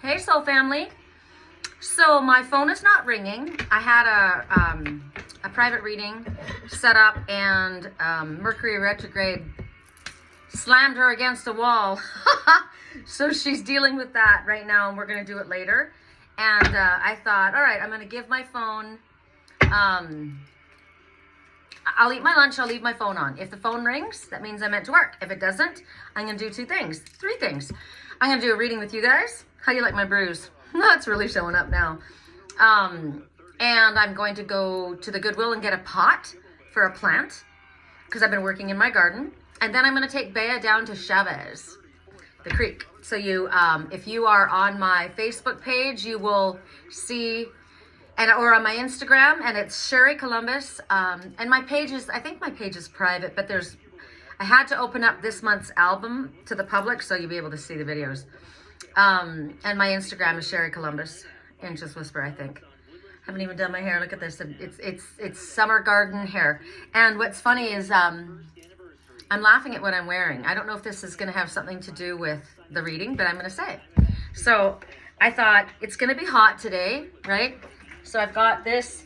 Hey, Soul Family. So my phone is not ringing. I had a private reading set up, and Mercury retrograde slammed her against the wall. So she's dealing with that right now, and we're going to do it later. And I thought, all right, I'm going to give my phone, I'll eat my lunch, I'll leave my phone on. If the phone rings, that means I'm meant to work. If it doesn't, I'm going to do three things. I'm going to do a reading with you guys. How do you like my bruise? That's really showing up now. And I'm going to go to the Goodwill and get a pot for a plant because I've been working in my garden. And then I'm going to take Bea down to Chavez, the creek. So you, if you are on my Facebook page, you will see, or on my Instagram, and it's Sherry Columbus. And my page is, I think my page is private, but I had to open up this month's album to the public so you'll be able to see the videos. And my Instagram is Sherry Columbus, Anxious Whisper, I think. Haven't even done my hair. Look at this. It's summer garden hair. And what's funny is I'm laughing at what I'm wearing. I don't know if this is going to have something to do with the reading, but I'm going to say it. So I thought it's going to be hot today, right? So I've got this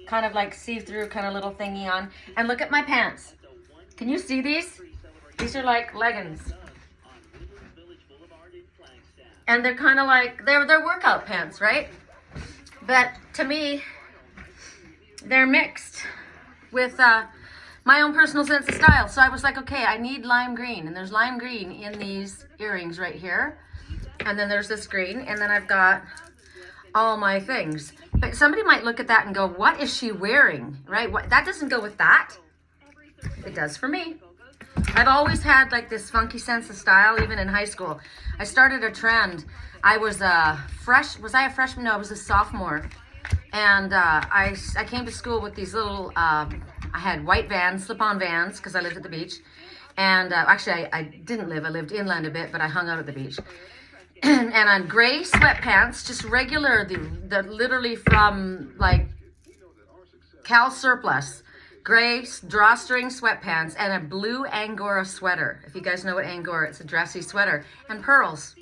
kind of like see-through kind of little thingy on. And look at my pants. Can you see these? These are like leggings. And they're kind of like, they're workout pants, right? But to me, they're mixed with my own personal sense of style. So I was like, okay, I need lime green. And there's lime green in these earrings right here. And then there's this green. And then I've got all my things. But somebody might look at that and go, what is she wearing, right? That doesn't go with that. It does for me. I've always had like this funky sense of style, even in high school. I started a trend. I was a freshman? No, I was a sophomore. And I came to school with these little, I had white Vans, slip-on Vans, because I lived at the beach. And actually, I didn't live. I lived inland a bit, but I hung out at the beach. And on gray sweatpants, just regular, the literally from like Cal Surplus. Gray drawstring sweatpants and a blue Angora sweater. If you guys know what Angora, it's a dressy sweater. And pearls.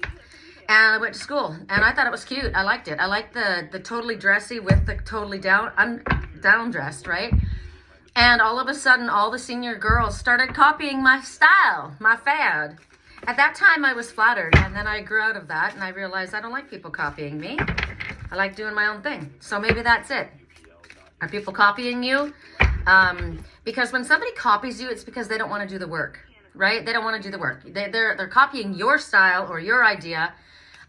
And I went to school. And I thought it was cute. I liked it. I liked the totally dressy with the totally down dressed, right? And all of a sudden, all the senior girls started copying my style, my fad. At that time, I was flattered. And then I grew out of that. And I realized I don't like people copying me. I like doing my own thing. So maybe that's it. Are people copying you? Because when somebody copies you, it's because they don't want to do the work, right? They don't want to do the work. They're copying your style or your idea.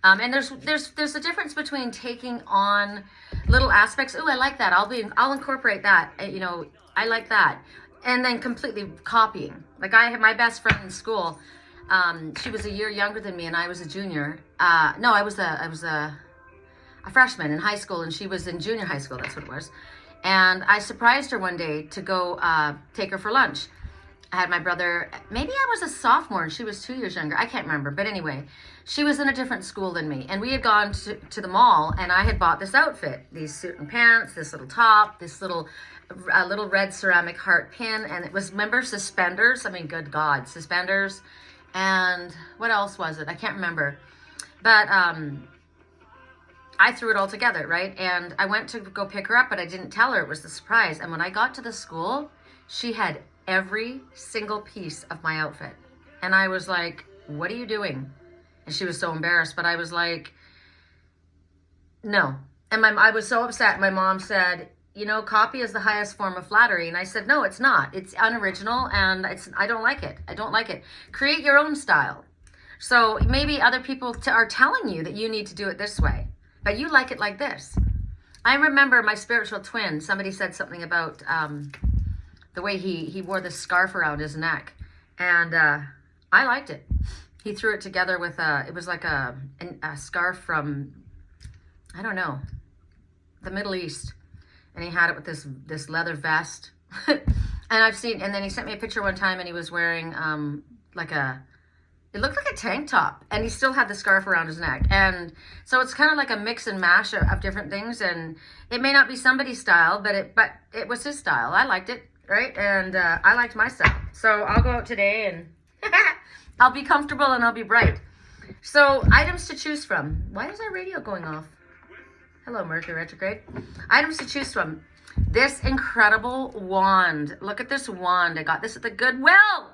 And there's a difference between taking on little aspects. Oh, I like that. I'll incorporate that. You know, I like that. And then completely copying. Like I had my best friend in school. She was a year younger than me, and I was a junior. No, I was a freshman in high school, and she was in junior high school. That's what it was. And I surprised her one day to go take her for lunch. I had my brother, maybe I was a sophomore and she was 2 years younger. I can't remember. But anyway, she was in a different school than me. And we had gone to the mall, and I had bought this outfit, these suit and pants, this little top, this little red ceramic heart pin. And it was, remember, suspenders? I mean, good God, suspenders. And what else was it? I can't remember. But I threw it all together, right? And I went to go pick her up, but I didn't tell her. It was a surprise. And when I got to the school, she had every single piece of my outfit. And I was like, what are you doing? And she was so embarrassed, but I was like, no. And I was so upset. My mom said, you know, copy is the highest form of flattery. And I said, no, it's not. It's unoriginal, and I don't like it. I don't like it. Create your own style. So maybe other people are telling you that you need to do it this way, but you like it like this. I remember my spiritual twin, somebody said something about the way he wore this scarf around his neck. And I liked it. He threw it together with it was like a scarf from, I don't know, the Middle East. And he had it with this leather vest. And then he sent me a picture one time, and he was wearing it looked like a tank top, and he still had the scarf around his neck. And so it's kind of like a mix and mash of different things. And it may not be somebody's style, but it was his style. I liked it, right? And I liked my style. So I'll go out today, and I'll be comfortable and I'll be bright. So items to choose from. Why is our radio going off? Hello, Mercury retrograde. Items to choose from. This incredible wand. Look at this wand. I got this at the Goodwill.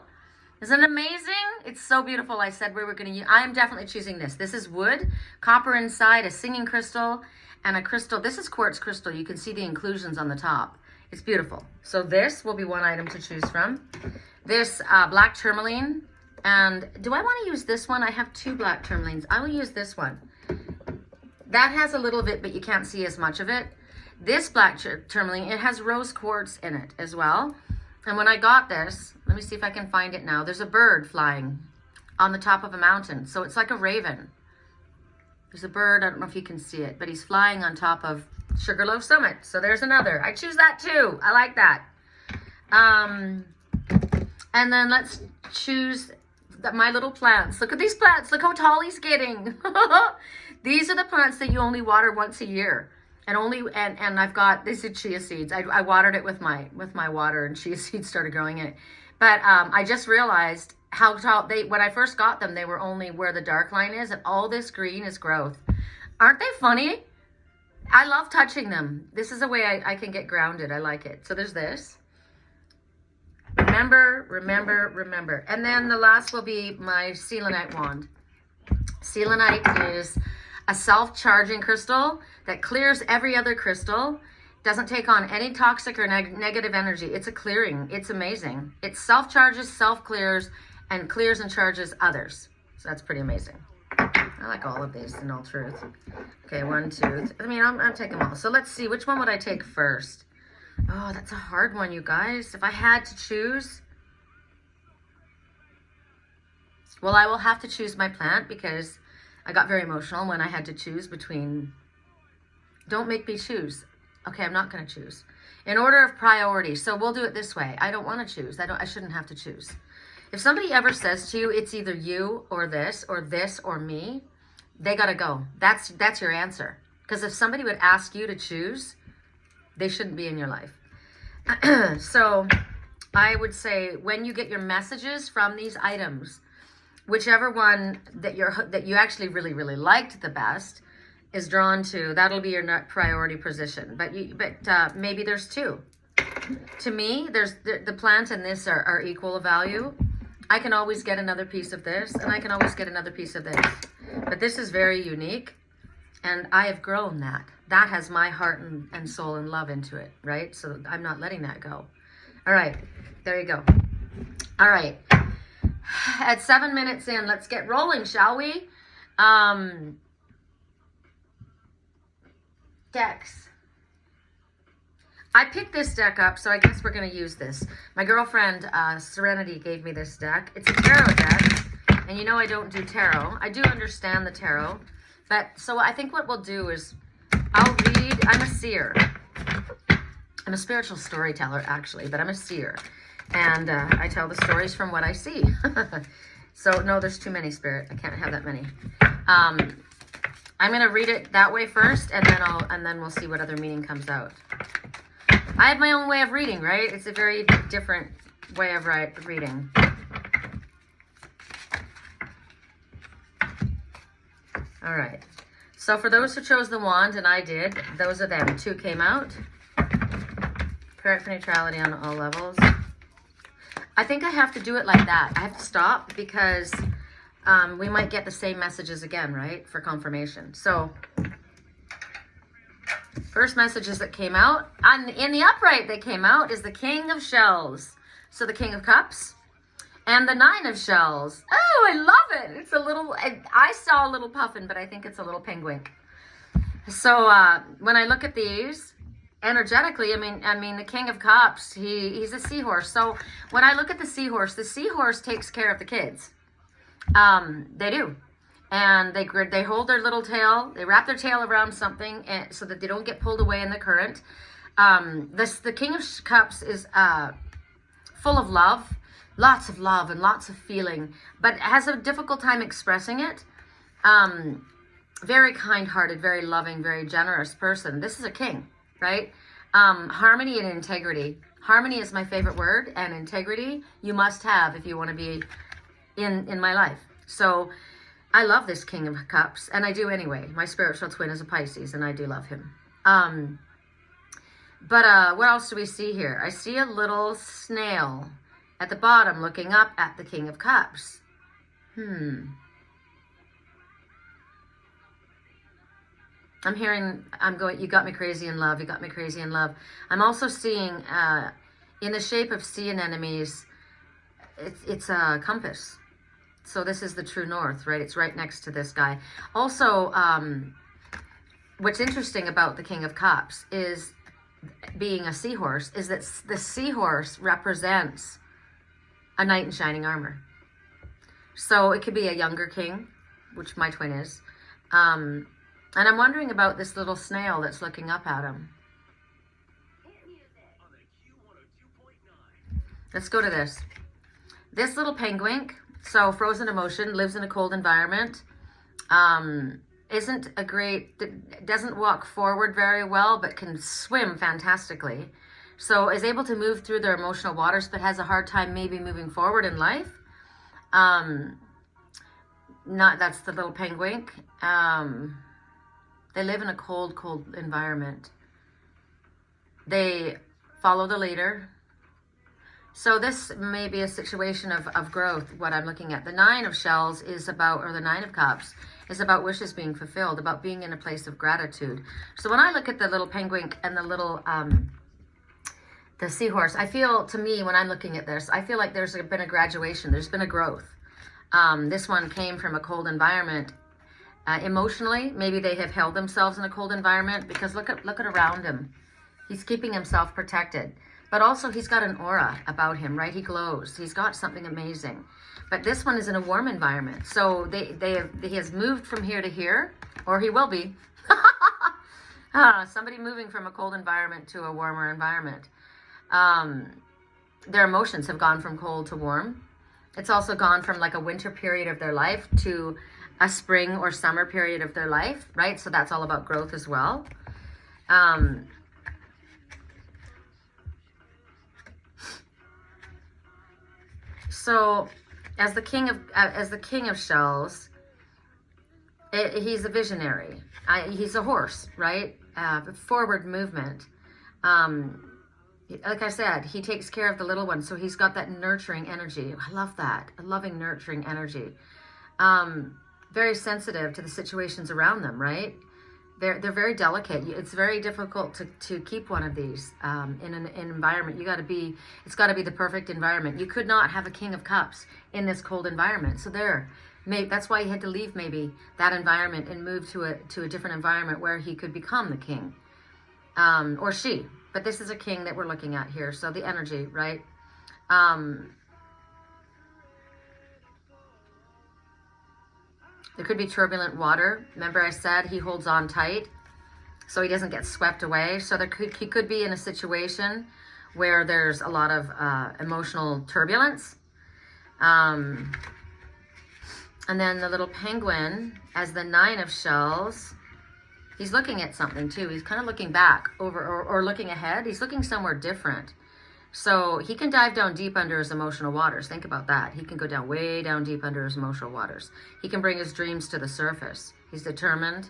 Isn't it amazing? It's so beautiful. I said we were going to use. I am definitely choosing this. This is wood, copper inside, a singing crystal, and a crystal. This is quartz crystal. You can see the inclusions on the top. It's beautiful. So this will be one item to choose from. This black tourmaline. And do I want to use this one? I have 2 black tourmalines. I will use this one. That has a little bit, but you can't see as much of it. This black tourmaline, it has rose quartz in it as well. And when I got this, let me see if I can find it now. There's a bird flying on the top of a mountain. So it's like a raven. There's a bird, I don't know if you can see it, but he's flying on top of Sugarloaf Summit. So there's another. I choose that too. I like that. And then let's choose my little plants. Look at these plants. Look how tall he's getting. These are the plants that you only water once a year. And I've got, these are chia seeds. I watered it with my water, and chia seeds started growing in it. But I just realized how tall when I first got them, they were only where the dark line is, and all this green is growth. Aren't they funny? I love touching them. This is a way I can get grounded. I like it. So there's this. Remember, remember, remember. And then the last will be my selenite wand. Selenite is a self-charging crystal that clears every other crystal, doesn't take on any toxic or negative energy. It's a clearing. It's amazing. It self-charges, self-clears, and clears and charges others. So that's pretty amazing. I like all of these, in all truth. Okay, 1, 2, I mean, I'm taking them all. So let's see, which one would I take first? Oh, that's a hard one, you guys. If I had to choose, well, I will have to choose my plant because I got very emotional when I had to choose between, don't make me choose. Okay, I'm not going to choose. In order of priority. So we'll do it this way. I don't want to choose. I shouldn't have to choose. If somebody ever says to you, it's either you or this or me, they got to go. That's your answer. Because if somebody would ask you to choose, they shouldn't be in your life. So I would say when you get your messages from these items, whichever one that you actually really, really liked the best is drawn to, that'll be your priority position. But maybe there's 2. To me, there's the plant and this are equal value. I can always get another piece of this, and I can always get another piece of this. But this is very unique, and I have grown that. That has my heart and soul and love into it, right? So I'm not letting that go. All right, there you go. All right. At 7 minutes in, let's get rolling, shall we? Decks. I picked this deck up, so I guess we're going to use this. My girlfriend, Serenity, gave me this deck. It's a tarot deck, and you know I don't do tarot. I do understand the tarot, but so I think what we'll do is I'll read. I'm a seer. I'm a spiritual storyteller, actually, but I'm a seer, and I tell the stories from what I see. So, no, there's too many, Spirit. I can't have that many. I'm going to read it that way first, and then we'll see what other meaning comes out. I have my own way of reading, right? It's a very different way of reading. All right. So for those who chose the wand, and I did, those are them. 2 came out. Correct for neutrality on all levels. I think I have to do it like that. I have to stop because we might get the same messages again, right? For confirmation. So first messages that came out, in the upright that came out is the King of Shells. So the King of Cups and the 9 of Shells. Oh, I love it. It's a little, I saw a little puffin, but I think it's a little penguin. So when I look at these, energetically, I mean, the King of Cups, he's a seahorse. So when I look at the seahorse takes care of the kids. They do. And they hold their little tail, they wrap their tail around something so that they don't get pulled away in the current. The King of Cups is full of love, lots of love and lots of feeling, but has a difficult time expressing it. Very kind-hearted, very loving, very generous person. This is a king, right? Harmony and integrity. Harmony is my favorite word, and integrity you must have if you want to be in my life. So I love this King of Cups, and I do anyway. My spiritual twin is a Pisces, and I do love him. But what else do we see here? I see a little snail at the bottom looking up at the King of Cups. I'm going, you got me crazy in love, you got me crazy in love. I'm also seeing, in the shape of sea anemones, it's a compass. So this is the true north, right? It's right next to this guy. Also, what's interesting about the King of Cups is being a seahorse, is that the seahorse represents a knight in shining armor. So it could be a younger king, which my twin is. And I'm wondering about this little snail that's looking up at him. Let's go to this. This little penguin, so frozen emotion, lives in a cold environment. Isn't a great, doesn't walk forward very well, but can swim fantastically. So is able to move through their emotional waters, but has a hard time maybe moving forward in life. That's the little penguin. They live in a cold, cold environment. They follow the leader. So this may be a situation of growth, what I'm looking at. The Nine of Shells is about, or the Nine of Cups, is about wishes being fulfilled, about being in a place of gratitude. So when I look at the little penguin and the little, the seahorse, I feel, to me, when I'm looking at this, I feel like there's been a graduation, there's been a growth. This one came from a cold environment. Emotionally, maybe they have held themselves in a cold environment, because look at around him. He's keeping himself protected. But also he's got an aura about him, right? He glows. He's got something amazing. But this one is in a warm environment. So he has moved from here to here, or he will be. Somebody moving from a cold environment to a warmer environment. Their emotions have gone from cold to warm. It's also gone from like a winter period of their life to a spring or summer period of their life, right? So that's all about growth as well. So, as the king of shells, he's a visionary. He's a horse, right? Forward movement. Like I said, he takes care of the little ones, so he's got that nurturing energy. I love that, a loving, nurturing energy. Very sensitive to the situations around them, right? They're very delicate. It's very difficult to keep one of these in an environment. It's got to be the perfect environment. You could not have a King of Cups in this cold environment. So that's why he had to leave maybe that environment and move to a different environment where he could become the king, or she. But this is a king that we're looking at here. So the energy, right? There could be turbulent water. Remember I said he holds on tight so he doesn't get swept away. So he could be in a situation where there's a lot of emotional turbulence. And then the little penguin, as the Nine of Shells, he's looking at something too. He's kind of looking back or looking ahead. He's looking somewhere different. So he can dive down deep under his emotional waters. Think about that. He can go down way down deep under his emotional waters. He can bring his dreams to the surface. He's determined.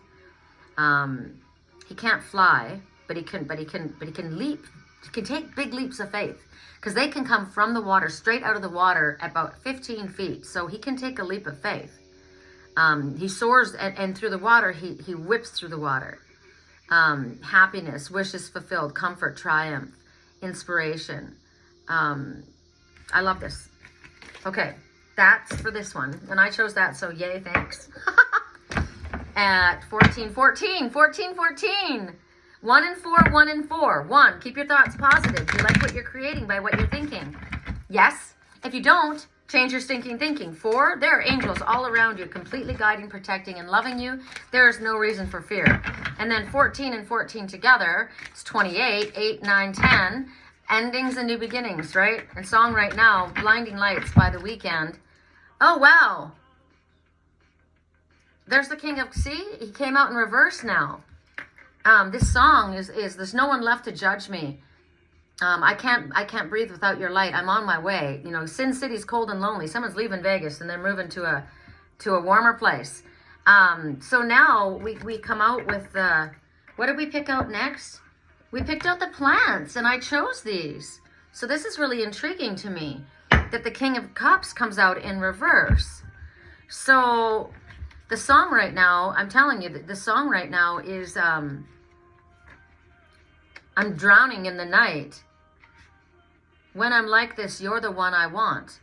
He can't fly, but he can leap. He can take big leaps of faith, because they can come from the water, straight out of the water, about 15 feet. So he can take a leap of faith. He soars, and through the water, he whips through the water. Happiness, wishes fulfilled, comfort, triumph, inspiration. I love this. Okay, that's for this one. And I chose that, so yay, thanks. At 14. 1 and 4, 1 and 4. 1, keep your thoughts positive. You like what you're creating by what you're thinking. Yes. If you don't, change your stinking thinking. 4, there are angels all around you, completely guiding, protecting, and loving you. There is no reason for fear. And then 14 and 14 together, it's 28, 8, 9, 10. Endings and new beginnings, right? And song right now, Blinding Lights by The Weeknd. Oh, wow. There's the King of, see? He came out in reverse now. This song is There's No One Left to Judge Me. I can't breathe without your light. I'm on my way. You know, Sin City's cold and lonely. Someone's leaving Vegas and they're moving to to a warmer place. So now we come out with, what did we pick out next? We picked out the plants, and I chose these. So this is really intriguing to me, that the King of Cups comes out in reverse. So the song right now, I'm telling you, that the song right now is, I'm drowning in the night. When I'm like this, you're the one I want.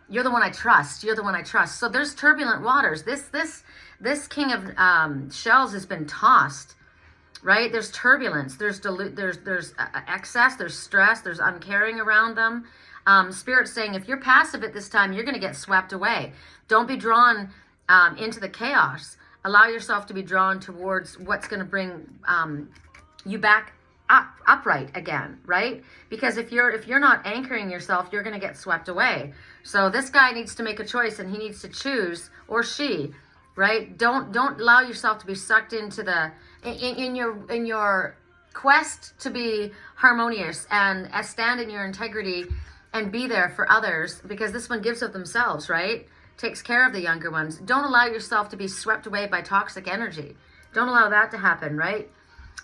You're the one I trust. You're the one I trust. So there's turbulent waters. This King of Shells has been tossed, right? There's turbulence. There's excess. There's stress. There's uncaring around them. Spirit's saying, if you're passive at this time, you're going to get swept away. Don't be drawn into the chaos. Allow yourself to be drawn towards what's going to bring you back upright again, right? Because if you're not anchoring yourself, you're going to get swept away. So this guy needs to make a choice, and he needs to choose, or she, right? Don't allow yourself to be sucked into the in your quest to be harmonious and stand in your integrity and be there for others, because this one gives of themselves, right? Takes care of the younger ones. Don't allow yourself to be swept away by toxic energy. Don't allow that to happen, right?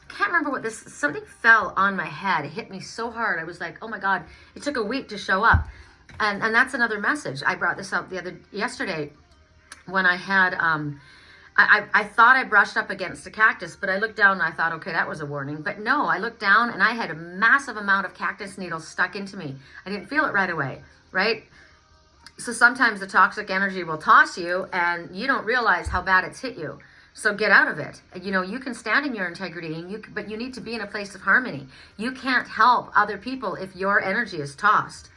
I can't remember what something fell on my head. It hit me so hard. I was like, oh my God, it took a week to show up. And that's another message. I brought this up yesterday when I had, I thought I brushed up against a cactus, but I looked down and I thought, okay, that was a warning. But no, I looked down and I had a massive amount of cactus needles stuck into me. I didn't feel it right away, right? So sometimes the toxic energy will toss you and you don't realize how bad it's hit you. So get out of it. You know, you can stand in your integrity, but you need to be in a place of harmony. You can't help other people if your energy is tossed.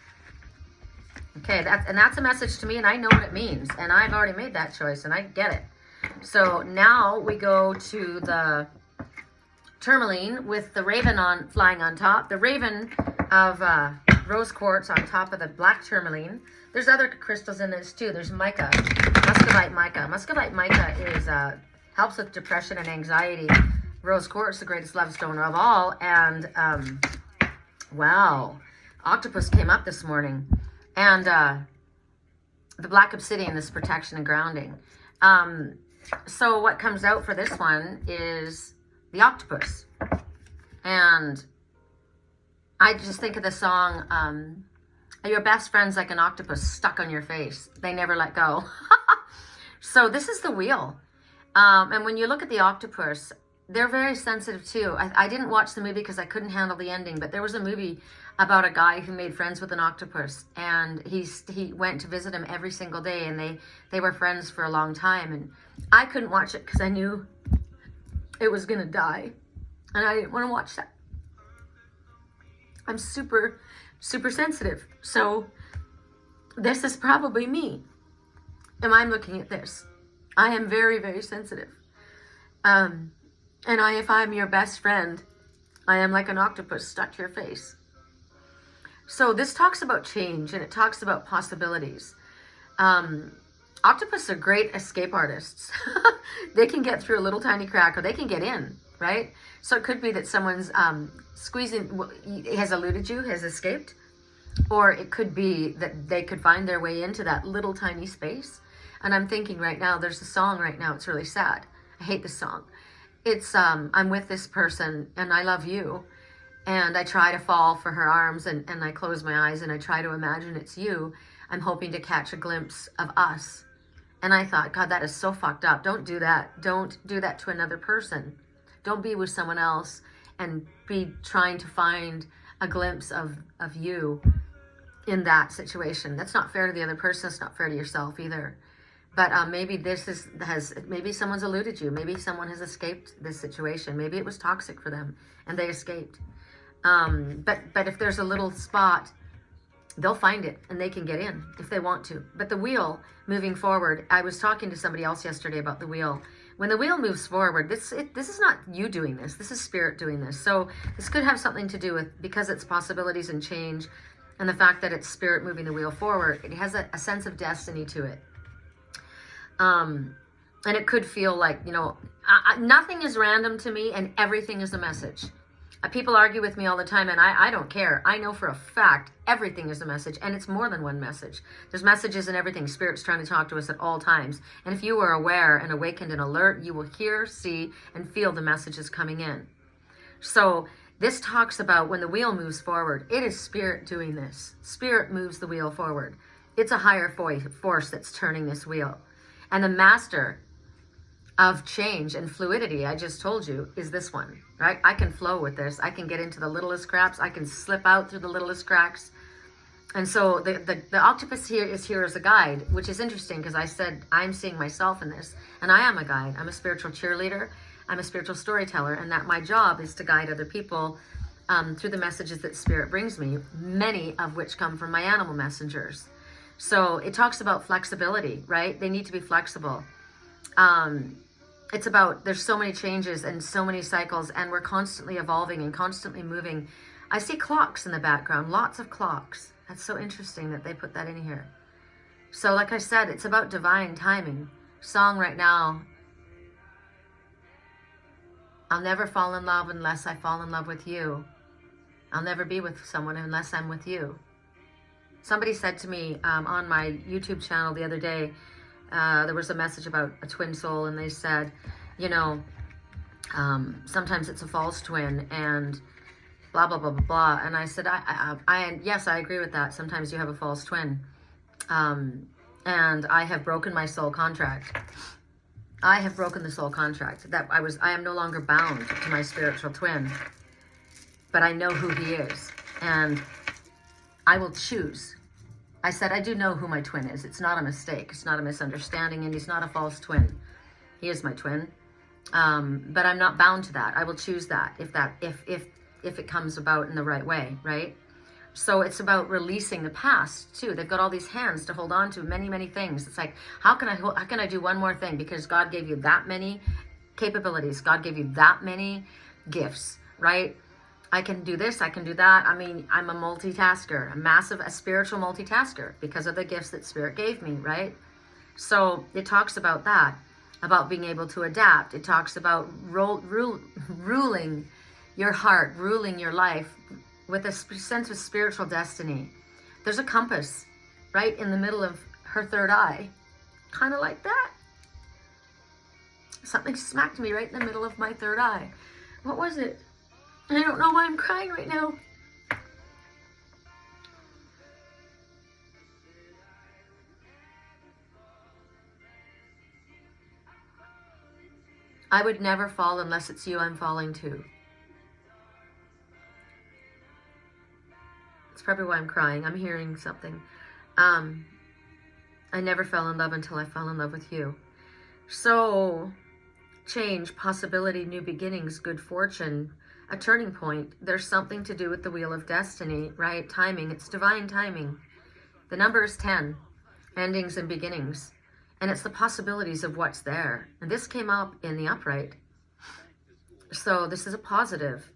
Okay, that's a message to me, and I know what it means. And I've already made that choice, and I get it. So now we go to the tourmaline with the raven flying on top. The raven of rose quartz on top of the black tourmaline. There's other crystals in this too. There's mica, muscovite mica. Muscovite mica is helps with depression and anxiety. Rose quartz, the greatest love stone of all. And wow, octopus came up this morning, and the black obsidian is protection and grounding. So what comes out for this one is the octopus. And I just think of the song, your best friend's like an octopus stuck on your face. They never let go. So this is the wheel. And when you look at the octopus, they're very sensitive too. I didn't watch the movie because I couldn't handle the ending, but there was a movie about a guy who made friends with an octopus, and he went to visit him every single day, and they were friends for a long time. And I couldn't watch it because I knew it was gonna die, and I didn't want to watch that. I'm super, super sensitive. So this is probably me. And I'm looking at this. I am very, very sensitive. And if I'm your best friend, I am like an octopus stuck to your face. So this talks about change, and it talks about possibilities. Octopus are great escape artists. They can get through a little tiny crack, or they can get in, right? So it could be that someone's has eluded you, has escaped. Or it could be that they could find their way into that little tiny space. And I'm thinking right now, there's a song right now, it's really sad. I hate this song. It's, I'm with this person and I love you. And I try to fall for her arms, and I close my eyes and I try to imagine it's you. I'm hoping to catch a glimpse of us. And I thought, God, that is so fucked up. Don't do that. Don't do that to another person. Don't be with someone else and be trying to find a glimpse of you in that situation. That's not fair to the other person. It's not fair to yourself either. But maybe maybe someone's eluded you. Maybe someone has escaped this situation. Maybe it was toxic for them and they escaped. But if there's a little spot, they'll find it and they can get in if they want to. But the wheel moving forward, I was talking to somebody else yesterday about the wheel. When the wheel moves forward, this is not you doing this. This is spirit doing this. So this could have something to do with, because it's possibilities and change, and the fact that it's spirit moving the wheel forward, it has a sense of destiny to it. And it could feel like, nothing is random to me and everything is a message. People argue with me all the time, and I don't care. I know for a fact everything is a message, and it's more than one message. There's messages in everything. Spirit's trying to talk to us at all times. And if you are aware and awakened and alert, you will hear, see, and feel the messages coming in. So this talks about when the wheel moves forward. It is Spirit doing this. Spirit moves the wheel forward. It's a higher force that's turning this wheel. And the master of change and fluidity, I just told you, is this one, right? I can flow with this. I can get into the littlest cracks. I can slip out through the littlest cracks. And so the octopus here is here as a guide, which is interesting because I said I'm seeing myself in this. And I am a guide. I'm a spiritual cheerleader. I'm a spiritual storyteller. And that my job is to guide other people through the messages that Spirit brings me, many of which come from my animal messengers. So it talks about flexibility, right? They need to be flexible. It's about, there's so many changes and so many cycles, and we're constantly evolving and constantly moving. I see clocks in the background, lots of clocks. That's so interesting that they put that in here. So like I said, it's about divine timing. Song right now, I'll never fall in love unless I fall in love with you. I'll never be with someone unless I'm with you. Somebody said to me on my YouTube channel the other day, there was a message about a twin soul, and they said, you know, sometimes it's a false twin and blah, blah, blah, blah, blah. And I said, yes, I agree with that. Sometimes you have a false twin. And I have broken my soul contract. I have broken the soul contract. I am no longer bound to my spiritual twin, but I know who he is, and I will choose. I said, I do know who my twin is. It's not a mistake. It's not a misunderstanding, and he's not a false twin. He is my twin. But I'm not bound to that. I will choose that if it comes about in the right way, right? So it's about releasing the past too. They've got all these hands to hold on to many, many things. It's like, how can I do one more thing? Because God gave you that many capabilities. God gave you that many gifts, right? I can do this, I can do that. I mean, I'm a multitasker, a spiritual multitasker because of the gifts that Spirit gave me, right? So it talks about that, about being able to adapt. It talks about ruling your heart, ruling your life with a sense of spiritual destiny. There's a compass right in the middle of her third eye, kind of like that. Something smacked me right in the middle of my third eye. What was it? I don't know why I'm crying right now. I would never fall unless it's you I'm falling to. It's probably why I'm crying. I'm hearing something. I never fell in love until I fell in love with you. So, change, possibility, new beginnings, good fortune, a turning point. There's something to do with the wheel of destiny, right? Timing. It's divine timing. The number is 10. Endings and beginnings. And it's the possibilities of what's there. And this came up in the upright. So this is a positive.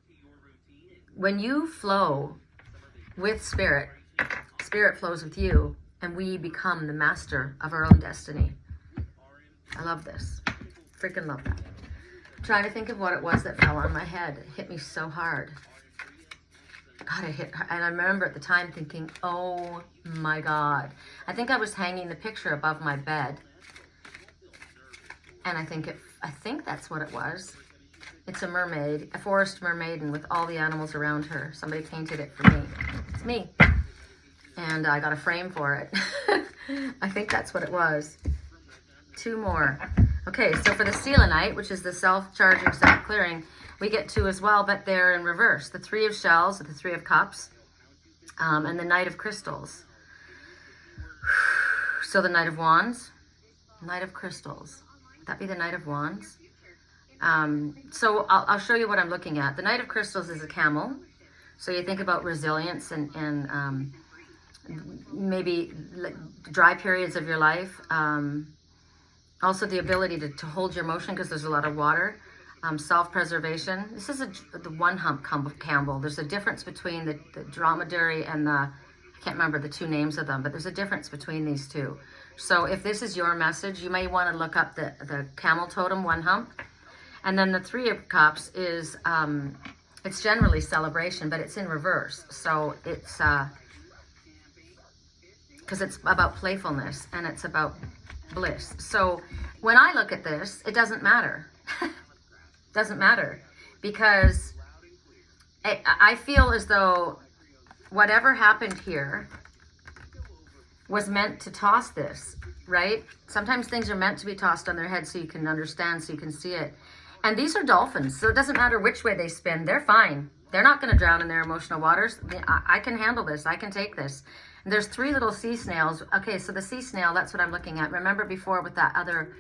When you flow with Spirit, Spirit flows with you, and we become the master of our own destiny. I love this. Freaking love that. I'm trying to think of what it was that fell on my head. It hit me so hard. God, it hit, and I remember at the time thinking, oh my God. I think I was hanging the picture above my bed. And I think that's what it was. It's a mermaid, a forest mermaiden with all the animals around her. Somebody painted it for me. It's me. And I got a frame for it. I think that's what it was. 2 more. Okay, so for the selenite, which is the self-charging, self-clearing, we get 2 as well, but they're in reverse. The 3 of shells, the 3 of cups, and the knight of crystals. So the knight of wands, knight of crystals. Would that be the knight of wands? So I'll show you what I'm looking at. The knight of crystals is a camel. So you think about resilience and maybe dry periods of your life. Also the ability to hold your motion because there's a lot of water. Self-preservation. This is the one-hump camel. There's a difference between the dromedary and I can't remember the 2 names of them, but there's a difference between these 2. So if this is your message, you may want to look up the camel totem, one hump. And then the 3 of cups is It's generally celebration, but it's in reverse. So it's because it's about playfulness and it's about bliss. So when I look at this, it doesn't matter. Doesn't matter, because I feel as though whatever happened here was meant to toss this, right? Sometimes things are meant to be tossed on their head so you can understand, so you can see it. And these are dolphins, so it doesn't matter which way they spin. They're fine. They're not going to drown in their emotional waters. I can handle this. I can take this. And there's 3 little sea snails. Okay, so the sea snail, that's what I'm looking at. Remember before with that other,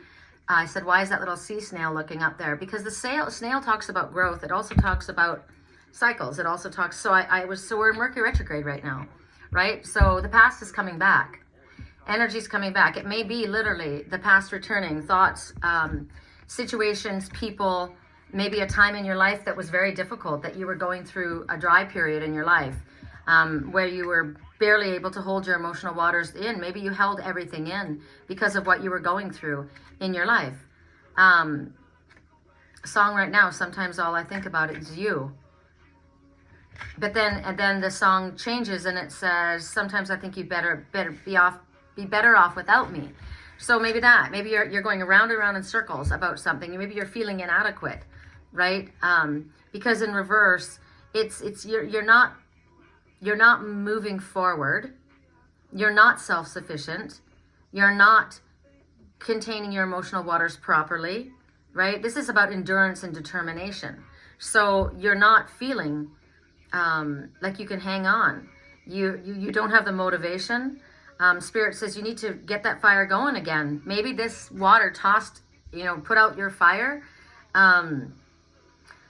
I said, why is that little sea snail looking up there? Because the snail talks about growth. It also talks about cycles. It also talks, so we're in Mercury retrograde right now, right? So the past is coming back. Energy's coming back. It may be literally the past returning, thoughts, situations, people, maybe a time in your life that was very difficult, that you were going through a dry period in your life, where you were barely able to hold your emotional waters in. Maybe you held everything in because of what you were going through in your life. Song right now, sometimes all I think about is you. But then the song changes and it says, sometimes I think you better be better off without me. So maybe you're going around and around in circles about something. Maybe you're feeling inadequate, right? Because in reverse, you're not moving forward. You're not self-sufficient. You're not containing your emotional waters properly, right? This is about endurance and determination. So you're not feeling like you can hang on. You don't have the motivation. Spirit says you need to get that fire going again. Maybe this water tossed, put out your fire.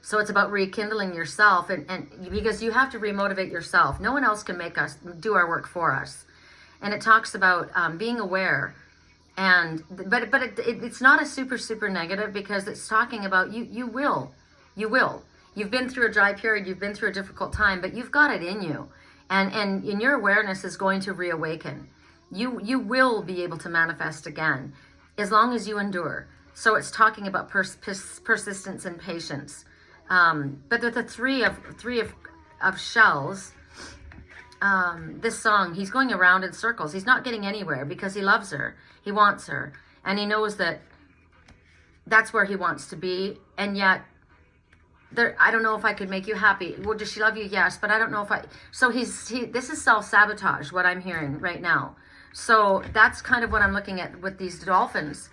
So it's about rekindling yourself, and because you have to remotivate yourself. No one else can make us do our work for us. And it talks about being aware, but it's not a super negative, because it's talking about you will. You've been through a dry period, you've been through a difficult time, but you've got it in you, and your awareness is going to reawaken. You will be able to manifest again as long as you endure. So it's talking about persistence and patience. But with the three of shells, this song, he's going around in circles. He's not getting anywhere because he loves her. He wants her. And he knows that that's where he wants to be. And yet, I don't know if I could make you happy. Well, does she love you? Yes, but I don't know if so this is self-sabotage, what I'm hearing right now. So that's kind of what I'm looking at with these dolphins.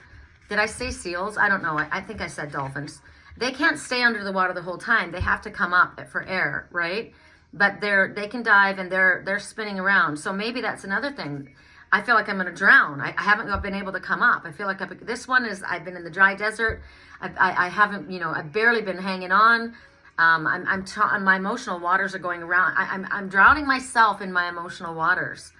Did I say seals? I don't know. I think I said dolphins. They can't stay under the water the whole time. They have to come up for air, right? But they can dive, and they're spinning around. So maybe that's another thing. I feel like I'm going to drown. I haven't been able to come up. I feel like this one is, I've been in the dry desert. I haven't, I've barely been hanging on. My emotional waters are going around. I'm drowning myself in my emotional waters.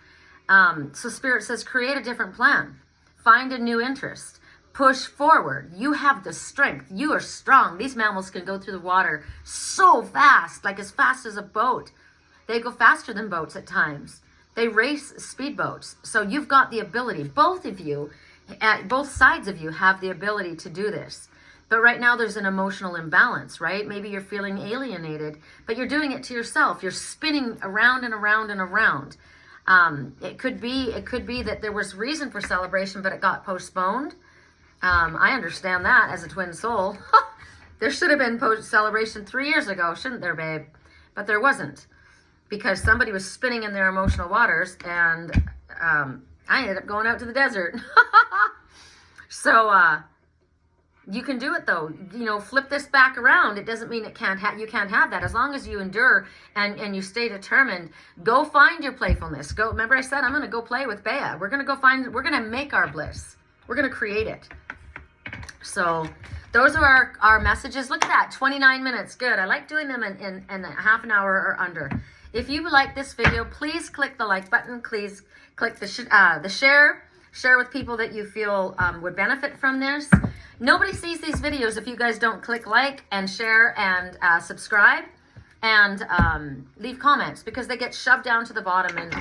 So Spirit says, create a different plan. Find a new interest. Push forward. You have the strength. You are strong. These mammals can go through the water so fast, like as fast as a boat. They go faster than boats at times. They race speedboats. So you've got the ability. Both of you, both sides of you have the ability to do this. But right now there's an emotional imbalance, right? Maybe you're feeling alienated, but you're doing it to yourself. You're spinning around and around and around. It could be that there was reason for celebration, but it got postponed. I understand that as a twin soul. There should have been celebration 3 years ago, shouldn't there, babe? But there wasn't, because somebody was spinning in their emotional waters, and I ended up going out to the desert. So you can do it though. Flip this back around. It doesn't mean you can't have that. As long as you endure and you stay determined, go find your playfulness. Go. Remember I said I'm going to go play with Bea. We're going to make our bliss. We're going to create it. So those are our messages. Look at that, 29 minutes. Good. I like doing them in a half an hour or under. If you like this video, please click the like button. Please click the share. Share with people that you feel would benefit from this. Nobody sees these videos if you guys don't click like and share and subscribe and leave comments, because they get shoved down to the bottom. And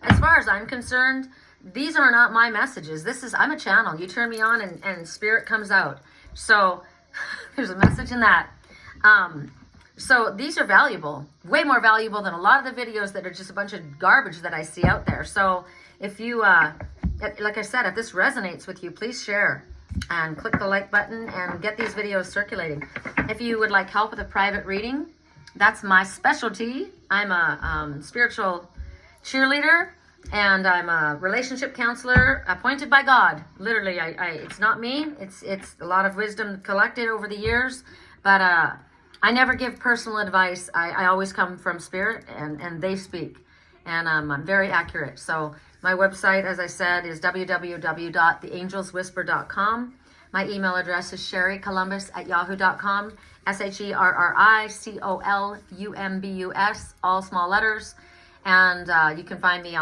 as far as I'm concerned, these are not my messages. I'm a channel. You turn me on and spirit comes out. So there's a message in that. So these are valuable, way more valuable than a lot of the videos that are just a bunch of garbage that I see out there. So if you, like I said, if this resonates with you, please share and click the like button and get these videos circulating. If you would like help with a private reading, that's my specialty. I'm a spiritual cheerleader, and I'm a relationship counselor appointed by God. Literally, it's not me. It's a lot of wisdom collected over the years, but I never give personal advice. I always come from spirit, and they speak, and I'm very accurate. So my website, as I said, is www.theangelswhisper.com. My email address is sherrycolumbus@yahoo.com. SherryColumbus, all small letters. And you can find me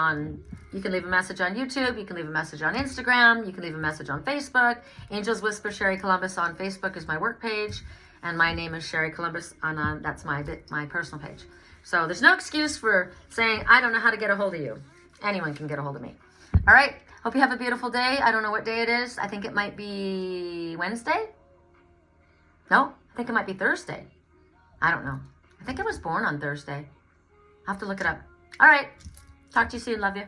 you can leave a message on YouTube, you can leave a message on Instagram, you can leave a message on Facebook. Angels Whisper Sherry Columbus on Facebook is my work page, and my name is Sherry Columbus that's my personal page. So there's no excuse for saying, I don't know how to get a hold of you. Anyone can get a hold of me. All right, hope you have a beautiful day. I don't know what day it is. I think it might be Wednesday. No, I think it might be Thursday. I don't know. I think I was born on Thursday. I'll have to look it up. All right. Talk to you soon. Love you.